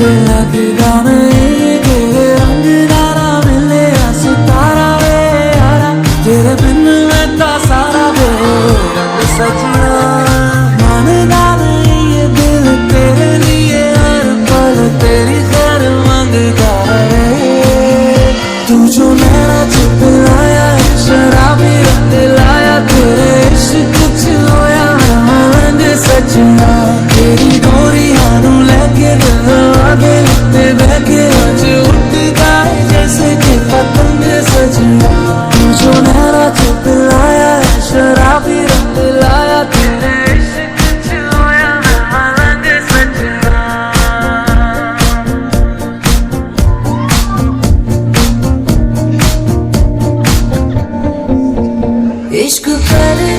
लगदा नहीं कि रंग दारा मिले सितारा वे यारा तेरे बिन मैं ता सारा वे रंग सजना मानदा नहीं ये दिल तेरे लिए हर पल तेरी खैर मांगता है तू जो नैना चुप लाया है शराबी रंग लाया तेरे इश्क च होया रंग सजना तेरी डोरी हानू लेके दिल आगे लगते बहके आज उठता है जैसे कि पतंग सजना तू जो नैना चुप लाया है शराबी रंग लाया तेरे इश्क च होया रंग सजना इश्क करे